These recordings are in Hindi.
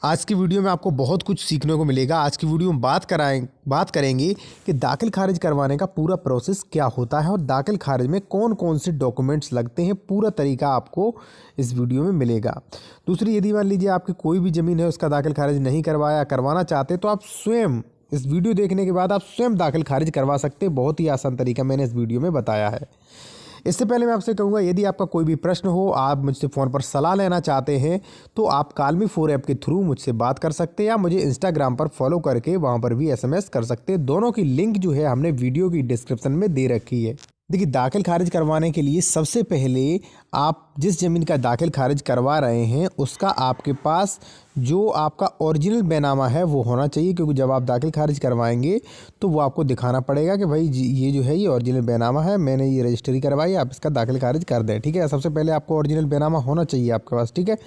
आज की वीडियो में आपको बहुत कुछ सीखने को मिलेगा। आज की वीडियो में बात करेंगे कि दाखिल खारिज करवाने का पूरा प्रोसेस क्या होता है और दाखिल खारिज में कौन कौन से डॉक्यूमेंट्स लगते हैं। पूरा तरीका आपको इस वीडियो में मिलेगा। दूसरी, यदि मान लीजिए आपकी कोई भी ज़मीन है उसका दाखिल खारिज नहीं करवाना चाहते तो आप स्वयं इस वीडियो देखने के बाद आप स्वयं दाखिल खारिज करवा सकते हैं। बहुत ही आसान तरीका मैंने इस वीडियो में बताया है। इससे पहले मैं आपसे कहूँगा, यदि आपका कोई भी प्रश्न हो, आप मुझसे फ़ोन पर सलाह लेना चाहते हैं तो आप कालमी4 ऐप के थ्रू मुझसे बात कर सकते हैं या मुझे इंस्टाग्राम पर फॉलो करके वहाँ पर भी SMS कर सकते हैं। दोनों की लिंक जो है हमने वीडियो की डिस्क्रिप्शन में दे रखी है। देखिए, दाखिल खारिज करवाने के लिए सबसे पहले आप जिस ज़मीन का दाखिल खारिज करवा रहे हैं उसका आपके पास जो आपका ओरिजिनल बैनामा है वो होना चाहिए, क्योंकि जब आप दाखिल खारिज करवाएंगे तो वो आपको दिखाना पड़ेगा कि भाई ये जो है ये ओरिजिनल बैनामा है, मैंने ये रजिस्ट्री करवाई, आप इसका दाखिल खारिज कर दें। ठीक है, सबसे पहले आपको ओरिजिनल बैनामा होना चाहिए आपके पास। ठीक है,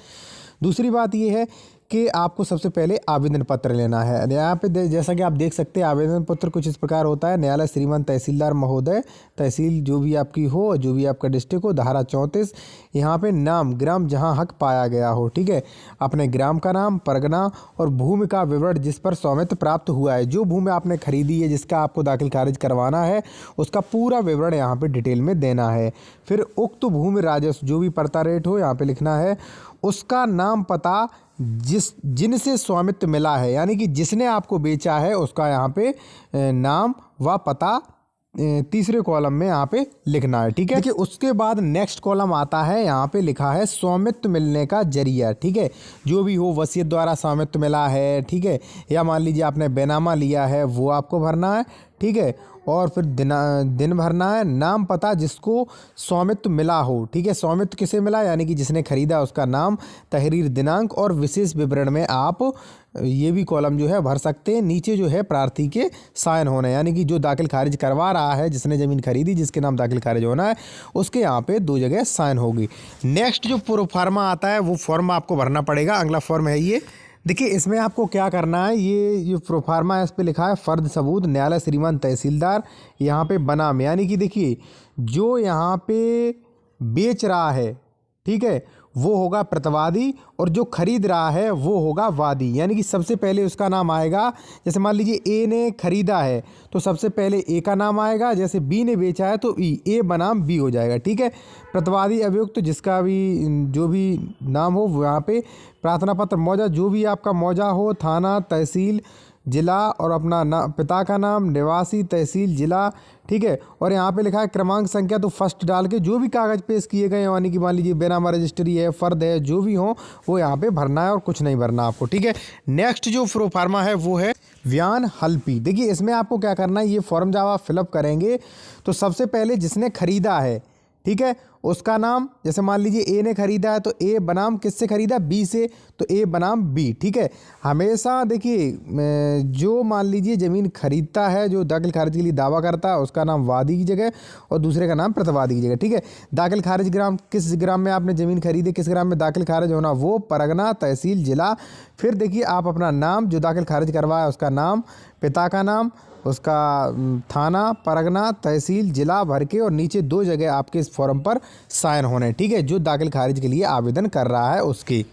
दूसरी बात ये है कि आपको सबसे पहले आवेदन पत्र लेना है। यहाँ पे जैसा कि आप देख सकते हैं आवेदन पत्र कुछ इस प्रकार होता है। न्यायालय श्रीमान तहसीलदार महोदय, तहसील जो भी आपकी हो, जो भी आपका डिस्ट्रिक्ट हो, धारा 34, यहाँ पे नाम ग्राम जहाँ हक पाया गया हो। ठीक है, अपने ग्राम का नाम, परगना और भूमि का विवरण जिस पर स्वामित्व प्राप्त हुआ है। जो भूमि आपने खरीदी है, जिसका आपको दाखिल खारिज करवाना है, उसका पूरा विवरण यहाँ पे डिटेल में देना है। फिर उक्त भूमि राजस्व जो भी पड़ता रेट हो यहाँ पे लिखना है, उसका नाम पता जिनसे स्वामित्व मिला है, यानी कि जिसने आपको बेचा है उसका यहाँ पे नाम व पता तीसरे कॉलम में यहाँ पे लिखना है। ठीक है, देखिए उसके बाद नेक्स्ट कॉलम आता है, यहाँ पे लिखा है स्वामित्व मिलने का जरिया। ठीक है, जो भी हो, वसीयत द्वारा स्वामित्व मिला है, ठीक है, या मान लीजिए आपने बैनामा लिया है वो आपको भरना है। ठीक है, और फिर दिन भरना है, नाम पता जिसको स्वामित्व मिला हो। ठीक है, स्वामित्व किसे मिला, यानी कि जिसने खरीदा उसका नाम, तहरीर दिनांक और विशेष विवरण में आप ये भी कॉलम जो है भर सकते हैं। नीचे जो है प्रार्थी के साइन होने, यानी कि जो दाखिल खारिज करवा रहा है, जिसने ज़मीन खरीदी, जिसके नाम दाखिल खारिज होना है, उसके यहाँ पे 2 जगह साइन होगी। नेक्स्ट जो प्रोफार्मा आता है वो फॉर्म आपको भरना पड़ेगा। अगला फॉर्म है ये। देखिए, इसमें आपको क्या करना है, ये प्रोफार्मा है, इस पे लिखा है फर्द सबूत न्यायालय श्रीमान तहसीलदार, यहाँ पे बनाम, यानी कि देखिए जो यहाँ पे बेच रहा है, ठीक है, वो होगा प्रतिवादी और जो खरीद रहा है वो होगा वादी। यानी कि सबसे पहले उसका नाम आएगा। जैसे मान लीजिए ए ने खरीदा है तो सबसे पहले ए का नाम आएगा, जैसे बी ने बेचा है तो ए बनाम बी हो जाएगा। ठीक है, प्रतिवादी अभियुक्त तो जिसका भी जो भी नाम हो वो यहाँ पे प्रार्थना पत्र मौजा, जो भी आपका मौजा हो, थाना, तहसील, जिला और अपना पिता का नाम, निवासी, तहसील, जिला। ठीक है, और यहाँ पे लिखा है क्रमांक संख्या, तो फर्स्ट डाल के जो भी कागज़ पेश किए गए, यानी कि मान लीजिए बैनामा रजिस्ट्री है, फ़र्द है, जो भी हो वो यहाँ पे भरना है और कुछ नहीं भरना आपको। ठीक है, नेक्स्ट जो प्रोफार्मा है वो है व्यान हल्पी। देखिए, इसमें आपको क्या करना है, ये फॉर्म जब आप फिलअप करेंगे तो सबसे पहले जिसने खरीदा है, ठीक है, उसका नाम, जैसे मान लीजिए ए ने खरीदा है तो ए बनाम किससे खरीदा, बी से, तो ए बनाम बी। ठीक है, हमेशा देखिए जो मान लीजिए ज़मीन खरीदता है, जो दाखिल खारिज के लिए दावा करता है, उसका नाम वादी की जगह और दूसरे का नाम प्रतिवादी की जगह। ठीक है, दाखिल खारिज ग्राम, किस ग्राम में आपने ज़मीन खरीदी, किस ग्राम में दाखिल खारिज होना, वो परगना, तहसील, जिला। फिर देखिए आप अपना नाम, जो दाखिल खारिज करवाया उसका नाम, पिता का नाम, उसका थाना, परगना, तहसील, जिला भर के और नीचे 2 जगह आपके इस फॉर्म पर साइन होने। ठीक है, जो दाखिल खारिज के लिए आवेदन कर रहा है उसकी।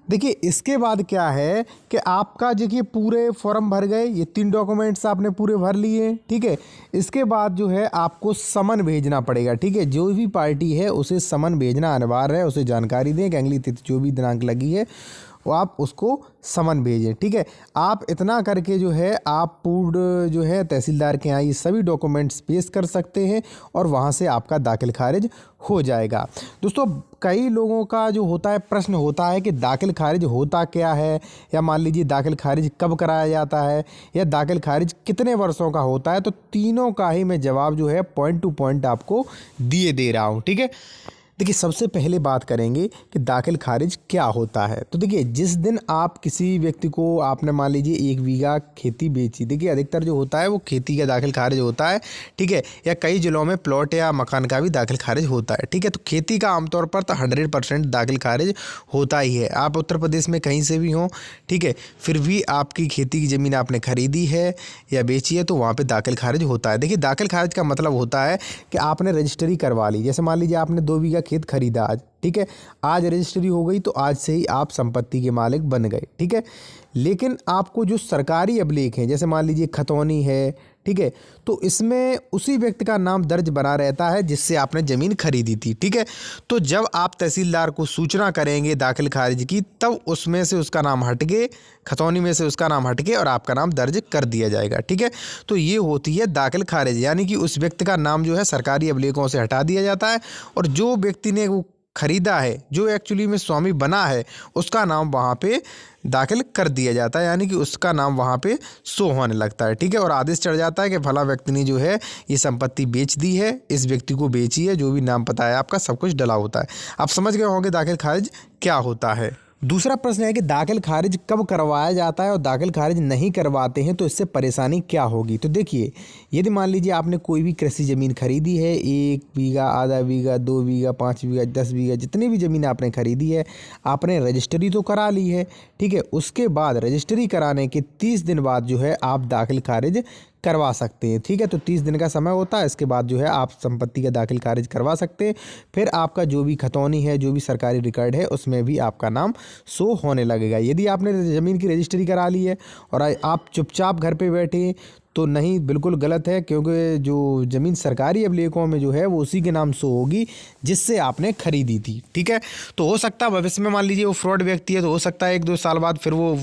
देखिए, इसके बाद क्या है कि आपका देखिए पूरे फॉर्म भर गए, ये 3 डॉक्यूमेंट्स आपने पूरे भर लिए। ठीक है, इसके बाद जो है आपको समन भेजना पड़ेगा। ठीक है, जो भी पार्टी है उसे समन भेजना अनिवार्य है, उसे जानकारी दें कि अगली तिथि जो भी दिनांक लगी है वो आप उसको समन भेजें। ठीक है, आप इतना करके जो है आप पूर्ण जो है तहसीलदार के यहाँ ये सभी डॉक्यूमेंट्स पेश कर सकते हैं और वहाँ से आपका दाखिल खारिज हो जाएगा। दोस्तों, कई लोगों का जो होता है प्रश्न होता है कि दाखिल खारिज होता क्या है, या मान लीजिए दाखिल खारिज कब कराया जाता है, या दाखिल खारिज कितने वर्षों का होता है। तो तीनों का ही मैं जवाब जो है पॉइंट टू पॉइंट आपको दे रहा हूँ। ठीक है, देखिए सबसे पहले बात करेंगे कि दाखिल खारिज क्या होता है। तो देखिए, जिस दिन आप किसी व्यक्ति को, आपने मान लीजिए 1 बीघा खेती बेची, देखिए अधिकतर जो होता है वो खेती का दाखिल खारिज होता है। ठीक है, या कई जिलों में प्लॉट या मकान का भी दाखिल खारिज होता है। ठीक है, तो खेती का आमतौर पर तो 100% दाखिल खारिज होता ही है। आप उत्तर प्रदेश में कहीं से भी हों, ठीक है, फिर भी आपकी खेती की ज़मीन आपने खरीदी है या बेची है तो वहाँ पर दाखिल खारिज होता है। देखिए, दाखिल खारिज का मतलब होता है कि आपने रजिस्ट्री करवा ली। जैसे मान लीजिए आपने 2 बीघा खेत खरीदा आज, ठीक है, आज रजिस्ट्री हो गई तो आज से ही आप संपत्ति के मालिक बन गए, ठीक है। लेकिन आपको जो सरकारी अभिलेख हैं, जैसे मान लीजिए खतौनी है, ठीक है, तो इसमें उसी व्यक्ति का नाम दर्ज बना रहता है जिससे आपने ज़मीन खरीदी थी, ठीक है। तो जब आप तहसीलदार को सूचना करेंगे दाखिल खारिज की, तब उसमें से उसका नाम हट के, खतौनी में से उसका नाम हट के और आपका नाम दर्ज कर दिया जाएगा, ठीक है। तो ये होती है दाखिल खारिज, यानी कि उस व्यक्ति का नाम जो है सरकारी अभिलेखों से हटा दिया जाता है और जो व्यक्ति ने वो खरीदा है, जो एक्चुअली में स्वामी बना है, उसका नाम वहाँ पे दाखिल कर दिया जाता है, यानी कि उसका नाम वहाँ पे शो होने लगता है, ठीक है। और आदेश चढ़ जाता है कि फला व्यक्ति ने जो है ये संपत्ति बेच दी है, इस व्यक्ति को बेची है, जो भी नाम पता है आपका सब कुछ डला होता है। आप समझ गए होंगे दाखिल खारिज क्या होता है। दूसरा प्रश्न है कि दाखिल खारिज कब करवाया जाता है और दाखिल खारिज नहीं करवाते हैं तो इससे परेशानी क्या होगी। तो देखिए, यदि मान लीजिए आपने कोई भी कृषि ज़मीन खरीदी है, 1 बीघा, आधा बीघा, 2 बीघा, 5 बीघा, 10 बीघा, जितनी भी ज़मीन आपने खरीदी है, आपने रजिस्ट्री तो करा ली है, ठीक है। उसके बाद रजिस्ट्री कराने के 30 दिन बाद जो है आप दाखिल खारिज करवा सकते हैं, ठीक है। तो 30 दिन का समय होता है, इसके बाद जो है आप संपत्ति का दाखिल खारिज करवा सकते हैं। फिर आपका जो भी खतौनी है, जो भी सरकारी रिकॉर्ड है, उसमें भी आपका नाम शो होने लगेगा। यदि आपने ज़मीन की रजिस्ट्री करा ली है और आप चुपचाप घर पे बैठे हैं तो नहीं, बिल्कुल गलत है, क्योंकि जो ज़मीन सरकारी अभिलेखों में जो है वो उसी के नाम शो होगी जिससे आपने खरीदी थी, ठीक है। तो हो सकता है भविष्य में मान लीजिए वो फ्रॉड व्यक्ति है, तो हो सकता है 1-2 साल बाद फिर वो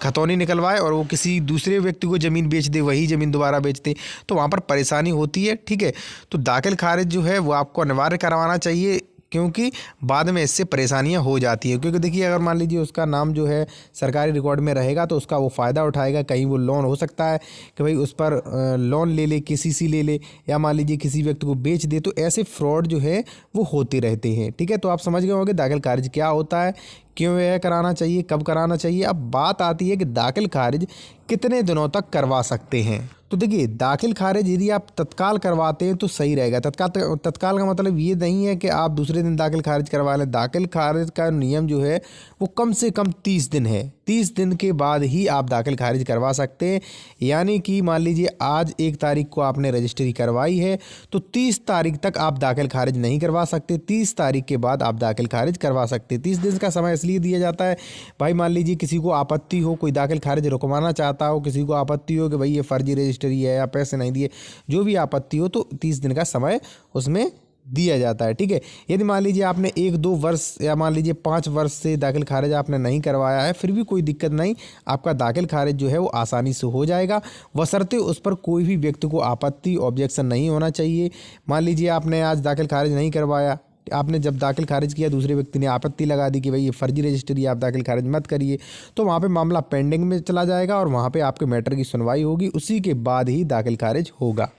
खतौनी निकलवाए और वो किसी दूसरे व्यक्ति को ज़मीन बेच दे, वही ज़मीन दोबारा बेच दे, तो वहाँ पर परेशानी होती है, ठीक है। तो दाखिल खारिज जो है वो आपको अनिवार्य करवाना चाहिए, क्योंकि बाद में इससे परेशानियां हो जाती है। क्योंकि देखिए, अगर मान लीजिए उसका नाम जो है सरकारी रिकॉर्ड में रहेगा तो उसका वो फ़ायदा उठाएगा। कहीं वो लोन हो सकता है कि भाई उस पर लोन ले ले, KCC ले ले, या मान लीजिए किसी व्यक्ति को बेच दे, तो ऐसे फ्रॉड जो है वो होते रहते हैं, ठीक है। तो आप समझ गए होंगे दाखिल खारिज क्या होता है, क्यों यह कराना चाहिए, कब कराना चाहिए। अब बात आती है कि दाखिल खारिज कितने दिनों तक करवा सकते हैं। तो देखिए, दाखिल खारिज यदि आप तत्काल करवाते हैं तो सही रहेगा। तत्काल का मतलब ये नहीं है कि आप दूसरे दिन दाखिल खारिज करवा लें। दाखिल खारिज का नियम जो है वो कम से कम 30 दिन है। 30 दिन के बाद ही आप दाखिल खारिज करवा सकते हैं। यानी कि मान लीजिए आज 1 तारीख को आपने रजिस्ट्री करवाई है तो 30 तारीख तक आप दाखिल खारिज नहीं करवा सकते। 30 तारीख के बाद आप दाखिल खारिज करवा सकते। 30 दिन का समय इसलिए दिया जाता है, भाई मान लीजिए किसी को आपत्ति हो, कोई दाखिल खारिज रुकवाना चाहता हो, किसी को आपत्ति हो कि भाई ये फर्जी रजिस्ट्री है या पैसे नहीं दिए, जो भी आपत्ति हो, तो 30 दिन का समय उसमें दिया जाता है, ठीक है। यदि मान लीजिए आपने 1-2 वर्ष या मान लीजिए 5 वर्ष से दाखिल खारिज आपने नहीं करवाया है, फिर भी कोई दिक्कत नहीं, आपका दाखिल खारिज जो है वो आसानी से हो जाएगा, बशर्ते उस पर कोई भी व्यक्ति को आपत्ति, ऑब्जेक्शन नहीं होना चाहिए। मान लीजिए आपने आज दाखिल खारिज नहीं करवाया, आपने जब दाखिल खारिज किया दूसरे व्यक्ति ने आपत्ति लगा दी कि भाई ये फर्जी रजिस्ट्री, आप दाखिल खारिज मत करिए, तो वहाँ पे मामला पेंडिंग में चला जाएगा और वहाँ पे आपके मैटर की सुनवाई होगी, उसी के बाद ही दाखिल खारिज होगा।